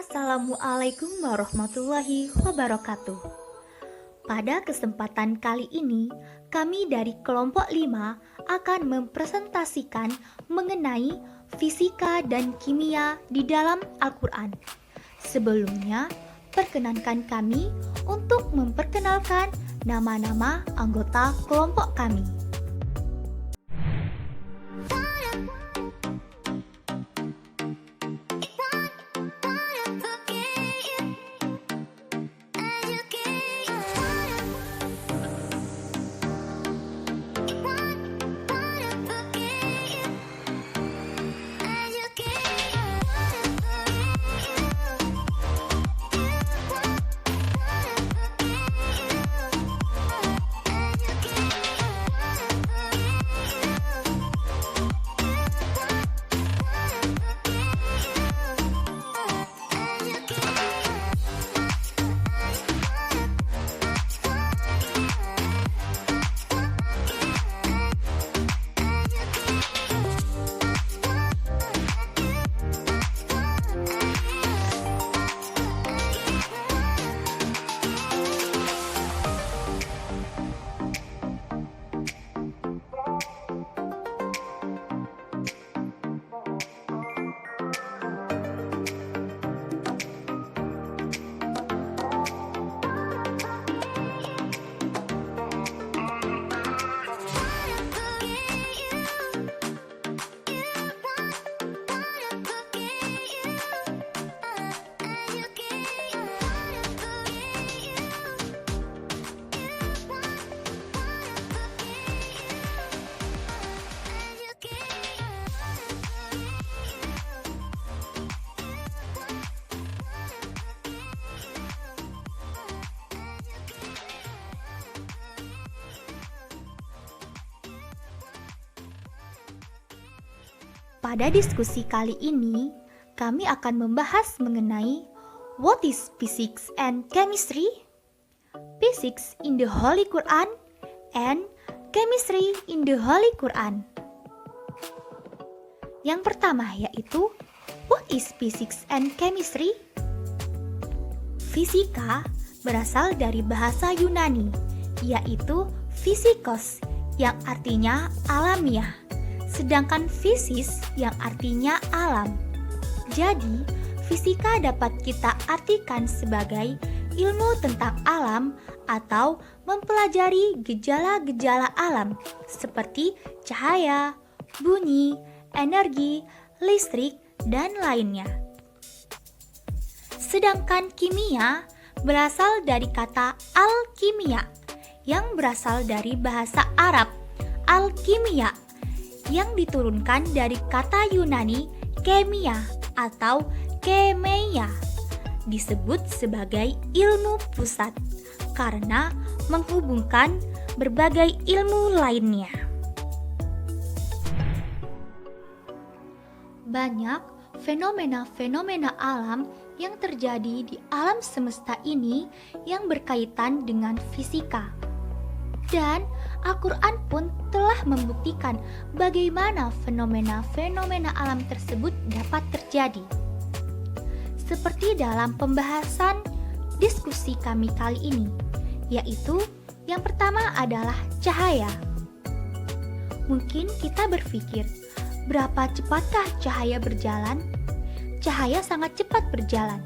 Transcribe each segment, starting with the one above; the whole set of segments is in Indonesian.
Assalamualaikum warahmatullahi wabarakatuh. Pada kesempatan kali ini, kami dari kelompok 5 akan mempresentasikan mengenai fisika dan kimia di dalam Al-Quran. Sebelumnya, perkenankan kami untuk memperkenalkan nama-nama anggota kelompok kami. Pada diskusi kali ini, kami akan membahas mengenai what is physics and chemistry, physics in the Holy Quran, and chemistry in the Holy Quran. Yang pertama yaitu what is physics and chemistry? Fisika berasal dari bahasa Yunani, yaitu physikos yang artinya alamiah. Sedangkan fisis yang artinya alam. Jadi, fisika dapat kita artikan sebagai ilmu tentang alam atau mempelajari gejala-gejala alam seperti cahaya, bunyi, energi, listrik, dan lainnya. Sedangkan kimia berasal dari kata alkimia yang berasal dari bahasa Arab alkimia yang diturunkan dari kata Yunani kemia atau kemeia, disebut sebagai ilmu pusat karena menghubungkan berbagai ilmu lainnya. Banyak fenomena-fenomena alam yang terjadi di alam semesta ini yang berkaitan dengan fisika. Dan Al-Quran pun telah membuktikan bagaimana fenomena-fenomena alam tersebut dapat terjadi. Seperti dalam pembahasan diskusi kami kali ini, yaitu yang pertama adalah cahaya. Mungkin kita berpikir, berapa cepatkah cahaya berjalan? Cahaya sangat cepat berjalan.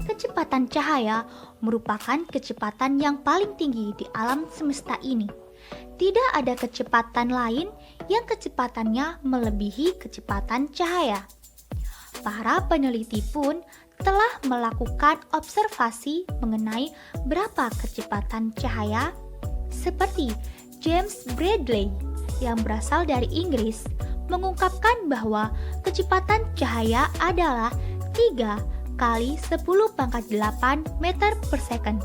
Kecepatan cahaya merupakan kecepatan yang paling tinggi di alam semesta ini. Tidak ada kecepatan lain yang kecepatannya melebihi kecepatan cahaya. Para peneliti pun telah melakukan observasi mengenai berapa kecepatan cahaya, seperti James Bradley yang berasal dari Inggris mengungkapkan bahwa kecepatan cahaya adalah 3 kali 10⁸ meter per second.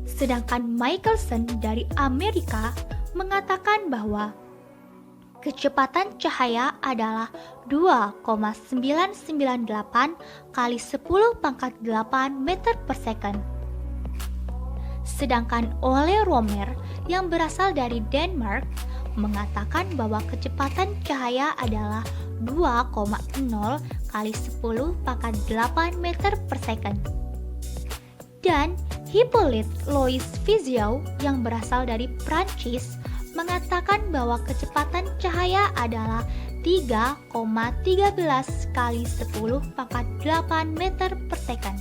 Sedangkan Michelson dari Amerika mengatakan bahwa kecepatan cahaya adalah 2,998 kali 10⁸ meter per second. Sedangkan Ole Romer yang berasal dari Denmark mengatakan bahwa kecepatan cahaya adalah 2,0 kali 10 pangkat 8 meter per second. Dan Hippolyte Louis Fizeau yang berasal dari Prancis mengatakan bahwa kecepatan cahaya adalah 3,13 kali 10 pangkat 8 meter per second.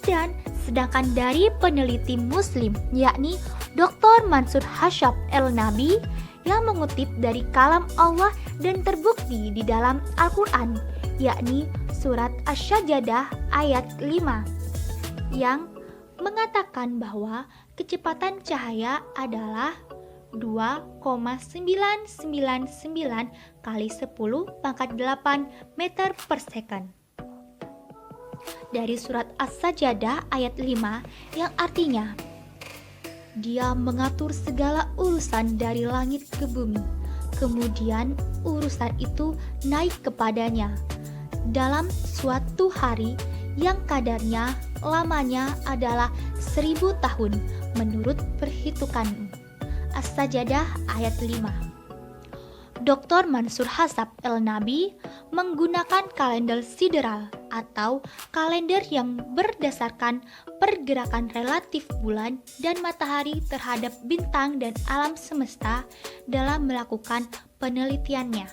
Dan sedangkan dari peneliti Muslim yakni Dr. Mansur Hashab El-Nabi yang mengutip dari kalam Allah dan terbukti di dalam Al-Quran yakni surat Asy-Sajdah ayat 5 yang mengatakan bahwa kecepatan cahaya adalah 2,999 kali 10 pangkat 8 meter per second. Dari surat As-Sajdah ayat 5 yang artinya Dia mengatur segala urusan dari langit ke bumi, kemudian urusan itu naik kepadanya dalam suatu hari yang kadarnya lamanya adalah 1000 tahun menurut perhitunganmu. As-Sajdah ayat 5. Dr. Mansur Hashab El-Nabi menggunakan kalender sideral atau kalender yang berdasarkan pergerakan relatif bulan dan matahari terhadap bintang dan alam semesta dalam melakukan penelitiannya.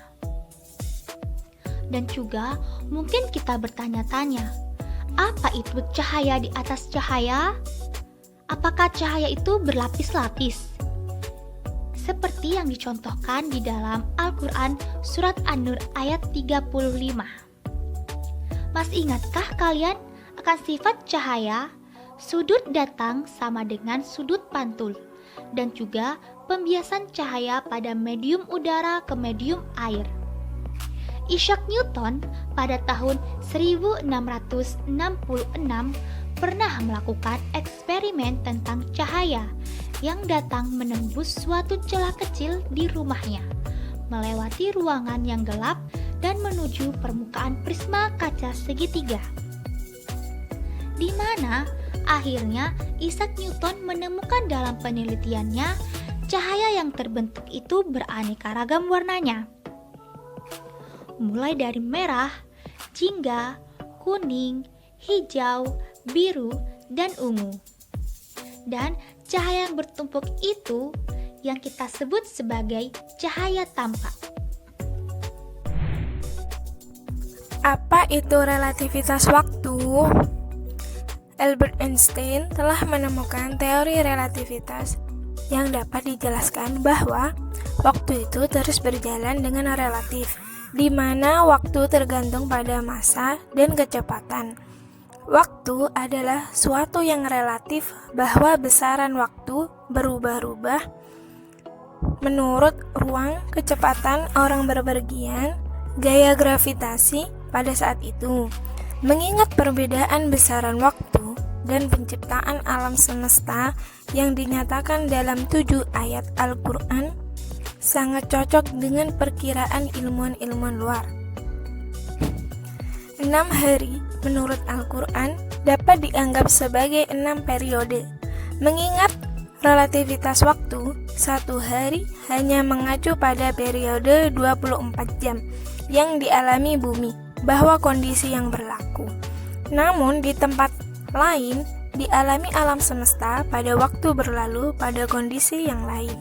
Dan juga mungkin kita bertanya-tanya, apa itu cahaya di atas cahaya? Apakah cahaya itu berlapis-lapis? Seperti yang dicontohkan di dalam Al-Quran surat An-Nur ayat 35. Masih ingatkah kalian akan sifat cahaya? Sudut datang sama dengan sudut pantul, dan juga pembiasan cahaya pada medium udara ke medium air. Isaac Newton pada tahun 1666 pernah melakukan eksperimen tentang cahaya yang datang menembus suatu celah kecil di rumahnya, melewati ruangan yang gelap dan menuju permukaan prisma kaca segitiga. Di mana akhirnya Isaac Newton menemukan dalam penelitiannya cahaya yang terbentuk itu beraneka ragam warnanya. Mulai dari merah, jingga, kuning, hijau, biru, dan ungu. Dan cahaya yang bertumpuk itu yang kita sebut sebagai cahaya tampak. Apa itu relativitas waktu? Albert Einstein telah menemukan teori relativitas yang dapat dijelaskan bahwa waktu itu terus berjalan dengan relatif, di mana waktu tergantung pada massa dan kecepatan. Waktu adalah suatu yang relatif bahwa besaran waktu berubah-ubah menurut ruang, kecepatan orang bepergian, gaya gravitasi pada saat itu. Mengingat perbedaan besaran waktu dan penciptaan alam semesta yang dinyatakan dalam 7 ayat Al-Quran sangat cocok dengan perkiraan ilmuwan-ilmuwan luar. 6 hari menurut Al-Quran dapat dianggap sebagai 6 periode. Mengingat relativitas waktu, 1 hari hanya mengacu pada periode 24 jam yang dialami bumi, bahwa kondisi yang berlaku. Namun di tempat lain dialami alam semesta pada waktu berlalu pada kondisi yang lain,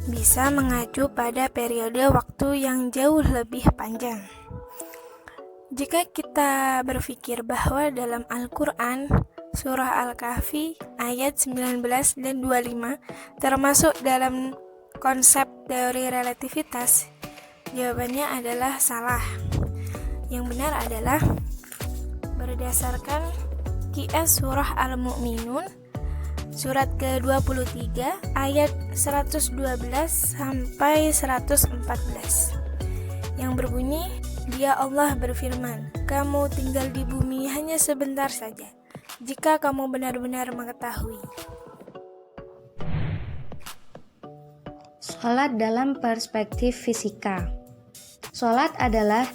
bisa mengacu pada periode waktu yang jauh lebih panjang. Jika kita berpikir bahwa dalam Al-Quran, surah Al-Kahfi ayat 19 dan 25 termasuk dalam konsep teori relativitas, jawabannya adalah salah. Yang benar adalah berdasarkan QS surah Al-Mu'minun surat ke-23 ayat 112 sampai 114 yang berbunyi, Dia Allah berfirman, kamu tinggal di bumi hanya sebentar saja, jika kamu benar-benar mengetahui. Sholat dalam perspektif fisika. Sholat adalah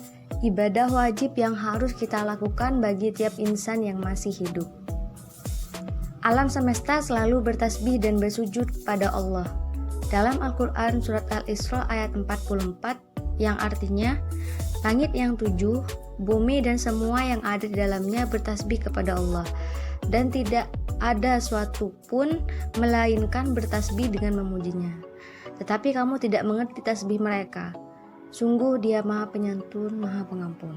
ibadah wajib yang harus kita lakukan bagi tiap insan yang masih hidup. Alam semesta selalu bertasbih dan bersujud pada Allah. Dalam Al-Quran surat Al-Isra ayat 44 yang artinya, langit yang 7, bumi dan semua yang ada di dalamnya bertasbih kepada Allah, dan tidak ada suatu pun melainkan bertasbih dengan memujinya. Tetapi kamu tidak mengerti tasbih mereka. Sungguh Dia Maha Penyantun, Maha Pengampun.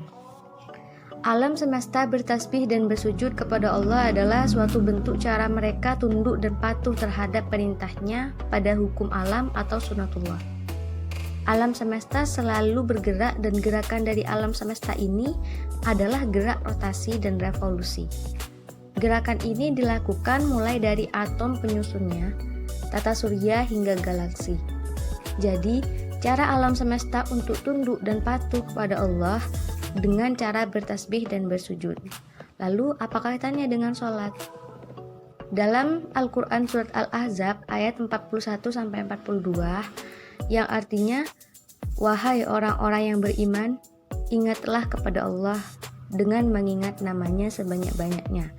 Alam semesta bertasbih dan bersujud kepada Allah adalah suatu bentuk cara mereka tunduk dan patuh terhadap perintahnya pada hukum alam atau sunatullah. Alam semesta selalu bergerak dan gerakan dari alam semesta ini adalah gerak rotasi dan revolusi. Gerakan ini dilakukan mulai dari atom penyusunnya, tata surya hingga galaksi. Jadi, cara alam semesta untuk tunduk dan patuh kepada Allah dengan cara bertasbih dan bersujud. Lalu apa kaitannya dengan sholat? Dalam Al-Quran surat Al-Ahzab ayat 41-42 yang artinya, wahai orang-orang yang beriman, ingatlah kepada Allah dengan mengingat namanya sebanyak-banyaknya,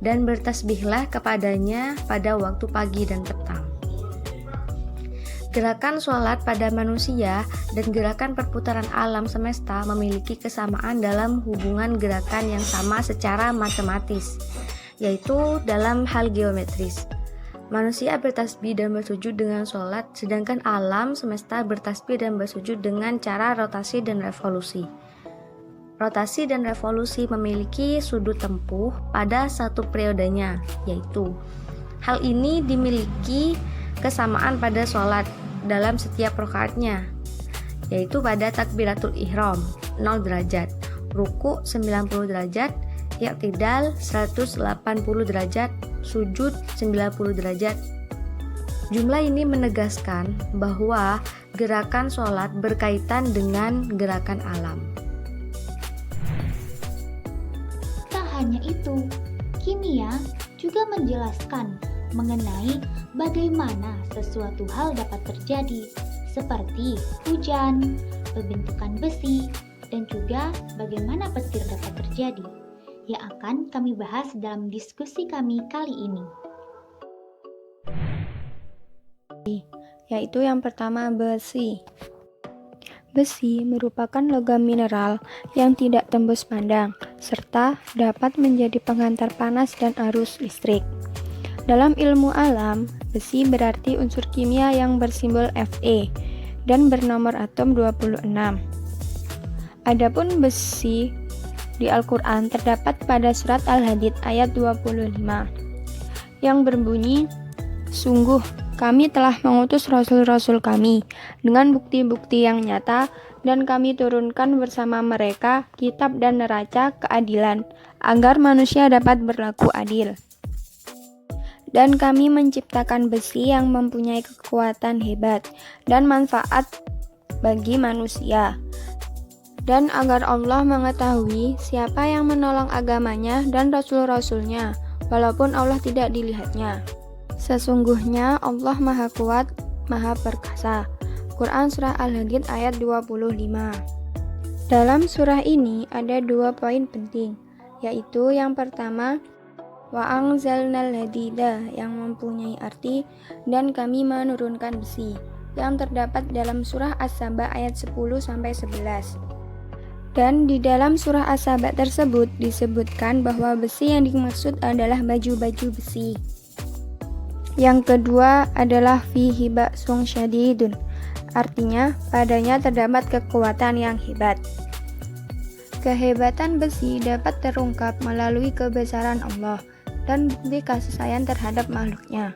dan bertasbihlah kepadanya pada waktu pagi dan petang. Gerakan sholat pada manusia dan gerakan perputaran alam semesta memiliki kesamaan dalam hubungan gerakan yang sama secara matematis, yaitu dalam hal geometris. Manusia bertasbih dan bersujud dengan sholat, sedangkan alam semesta bertasbih dan bersujud dengan cara rotasi dan revolusi. Rotasi dan revolusi memiliki sudut tempuh pada satu periodenya, yaitu hal ini dimiliki kesamaan pada sholat dalam setiap rakaatnya, yaitu pada takbiratul ihram 0 derajat, ruku 90 derajat, i'tidal 180 derajat, sujud 90 derajat. Jumlah ini menegaskan bahwa gerakan sholat berkaitan dengan gerakan alam. Tak hanya itu, kimia juga menjelaskan mengenai bagaimana sesuatu hal dapat terjadi, seperti hujan, pembentukan besi, dan juga bagaimana petir dapat terjadi, yang akan kami bahas dalam diskusi kami kali ini. Yaitu yang pertama, besi. Besi merupakan logam mineral yang tidak tembus pandang, serta dapat menjadi penghantar panas dan arus listrik. Dalam ilmu alam, besi berarti unsur kimia yang bersimbol Fe dan bernomor atom 26. Adapun besi di Al-Quran terdapat pada surat Al-Hadid ayat 25 yang berbunyi, sungguh kami telah mengutus rasul-rasul kami dengan bukti-bukti yang nyata, dan kami turunkan bersama mereka kitab dan neraca keadilan agar manusia dapat berlaku adil. Dan kami menciptakan besi yang mempunyai kekuatan hebat dan manfaat bagi manusia, dan agar Allah mengetahui siapa yang menolong agamanya dan rasul-rasulnya, walaupun Allah tidak dilihatnya. Sesungguhnya Allah Maha Kuat, Maha Perkasa. Quran Surah Al-Hadid ayat 25. Dalam surah ini ada 2 poin penting, yaitu yang pertama, wa anzalnal hadida, yang mempunyai arti dan kami menurunkan besi, yang terdapat dalam surah As-Saba ayat 10-11. Dan di dalam surah As-Saba tersebut disebutkan bahwa besi yang dimaksud adalah baju-baju besi. Yang kedua adalah fihi ba'sun syadidun, artinya padanya terdapat kekuatan yang hebat. Kehebatan besi dapat terungkap melalui kebesaran Allah dan bukti kasih sayang terhadap makhluknya,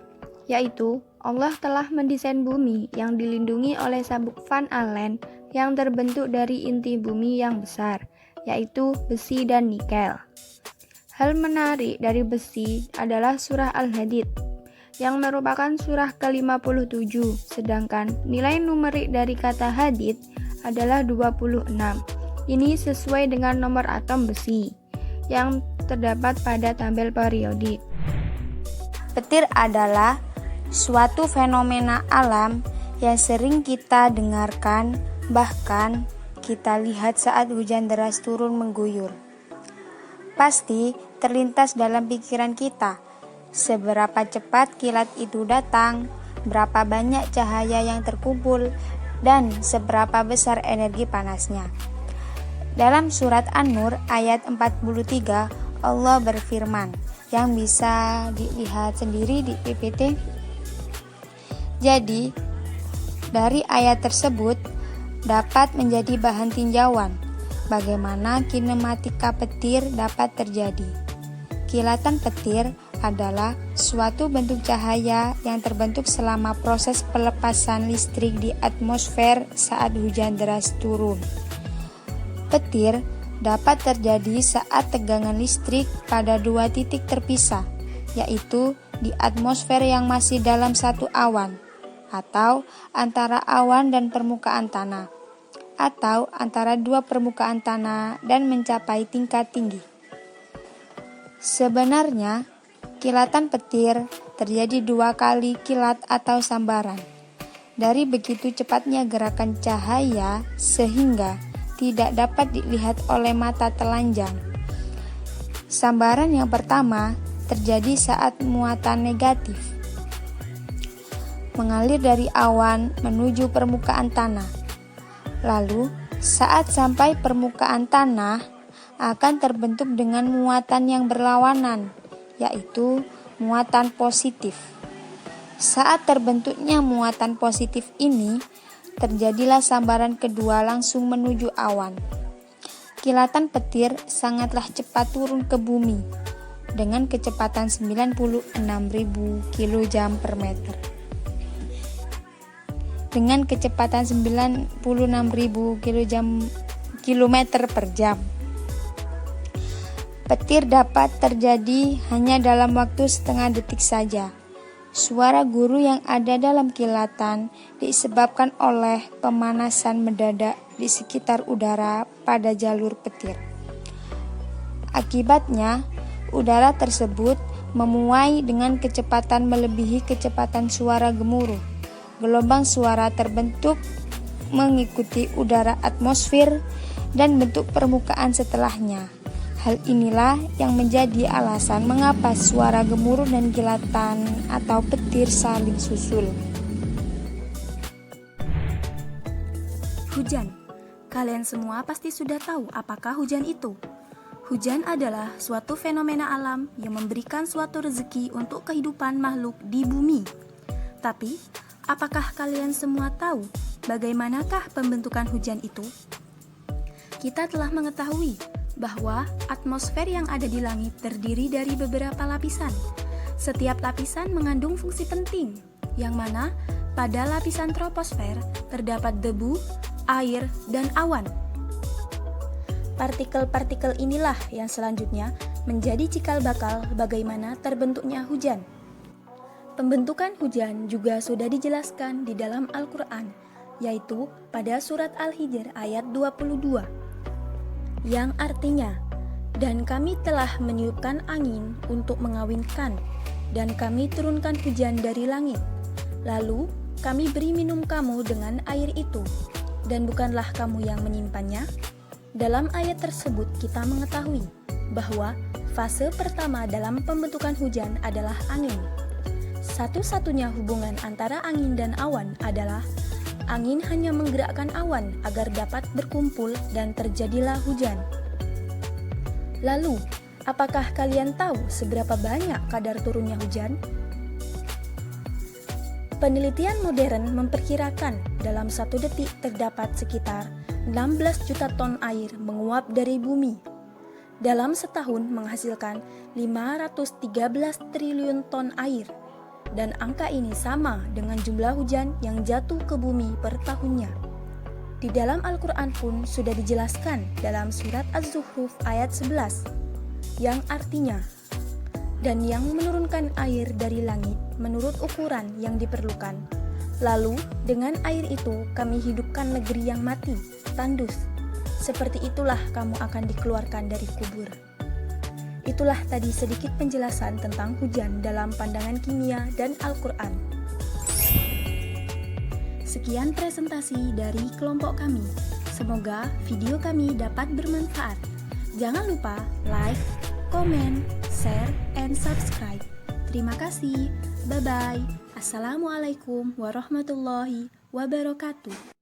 yaitu Allah telah mendesain bumi yang dilindungi oleh sabuk Van Allen yang terbentuk dari inti bumi yang besar, yaitu besi dan nikel. Hal menarik dari besi adalah surah Al-Hadid, yang merupakan surah ke-57, sedangkan nilai numerik dari kata hadid adalah 26. Ini sesuai dengan nomor atom besi yang terdapat pada tabel periodik. Petir adalah suatu fenomena alam yang sering kita dengarkan, bahkan kita lihat saat hujan deras turun mengguyur. Pasti terlintas dalam pikiran kita, seberapa cepat kilat itu datang, berapa banyak cahaya yang terkumpul, dan seberapa besar energi panasnya. Dalam surat An-Nur ayat 43, Allah berfirman, yang bisa dilihat sendiri di PPT. Jadi, dari ayat tersebut dapat menjadi bahan tinjauan bagaimana kinematika petir dapat terjadi. Kilatan petir adalah suatu bentuk cahaya yang terbentuk selama proses pelepasan listrik di atmosfer saat hujan deras turun. Petir dapat terjadi saat tegangan listrik pada dua titik terpisah, yaitu di atmosfer yang masih dalam satu awan, atau antara awan dan permukaan tanah, atau antara dua permukaan tanah dan mencapai tingkat tinggi. Sebenarnya, kilatan petir terjadi 2 kali kilat atau sambaran. Dari begitu cepatnya gerakan cahaya sehingga tidak dapat dilihat oleh mata telanjang. Sambaran yang pertama terjadi saat muatan negatif mengalir dari awan menuju permukaan tanah. Lalu, saat sampai permukaan tanah akan terbentuk dengan muatan yang berlawanan, yaitu muatan positif. Saat terbentuknya muatan positif ini, terjadilah sambaran kedua langsung menuju awan. Kilatan petir sangatlah cepat turun ke bumi dengan kecepatan 96.000 kJ per meter. Dengan kecepatan 96.000 km per jam. Petir dapat terjadi hanya dalam waktu setengah detik saja. Suara guru yang ada dalam kilatan disebabkan oleh pemanasan mendadak di sekitar udara pada jalur petir. Akibatnya, udara tersebut memuai dengan kecepatan melebihi kecepatan suara gemuruh. Gelombang suara terbentuk mengikuti udara atmosfer dan bentuk permukaan setelahnya. Hal inilah yang menjadi alasan mengapa suara gemuruh dan kilatan atau petir saling susul. Hujan. Kalian semua pasti sudah tahu apakah hujan itu. Hujan adalah suatu fenomena alam yang memberikan suatu rezeki untuk kehidupan makhluk di bumi. Tapi, apakah kalian semua tahu bagaimanakah pembentukan hujan itu? Kita telah mengetahui bahwa atmosfer yang ada di langit terdiri dari beberapa lapisan. Setiap lapisan mengandung fungsi penting, yang mana pada lapisan troposfer terdapat debu, air, dan awan. Partikel-partikel inilah yang selanjutnya menjadi cikal bakal bagaimana terbentuknya hujan. Pembentukan hujan juga sudah dijelaskan di dalam Al-Quran, yaitu pada surat Al-Hijr ayat 22. Yang artinya, dan kami telah meniupkan angin untuk mengawinkan, dan kami turunkan hujan dari langit. Lalu kami beri minum kamu dengan air itu, dan bukanlah kamu yang menyimpannya. Dalam ayat tersebut kita mengetahui bahwa fase pertama dalam pembentukan hujan adalah angin. Satu-satunya hubungan antara angin dan awan adalah angin hanya menggerakkan awan agar dapat berkumpul dan terjadilah hujan. Lalu, apakah kalian tahu seberapa banyak kadar turunnya hujan? Penelitian modern memperkirakan dalam 1 detik terdapat sekitar 16 juta ton air menguap dari bumi. Dalam setahun menghasilkan 513 triliun ton air. Dan angka ini sama dengan jumlah hujan yang jatuh ke bumi per tahunnya. Di dalam Al-Quran pun sudah dijelaskan dalam surat Az-Zukhruf ayat 11, yang artinya, dan yang menurunkan air dari langit menurut ukuran yang diperlukan. Lalu dengan air itu kami hidupkan negeri yang mati, tandus. Seperti itulah kamu akan dikeluarkan dari kubur. Itulah tadi sedikit penjelasan tentang hujan dalam pandangan kimia dan Al-Quran. Sekian presentasi dari kelompok kami. Semoga video kami dapat bermanfaat. Jangan lupa like, comment, share, and subscribe. Terima kasih. Bye-bye. Assalamualaikum warahmatullahi wabarakatuh.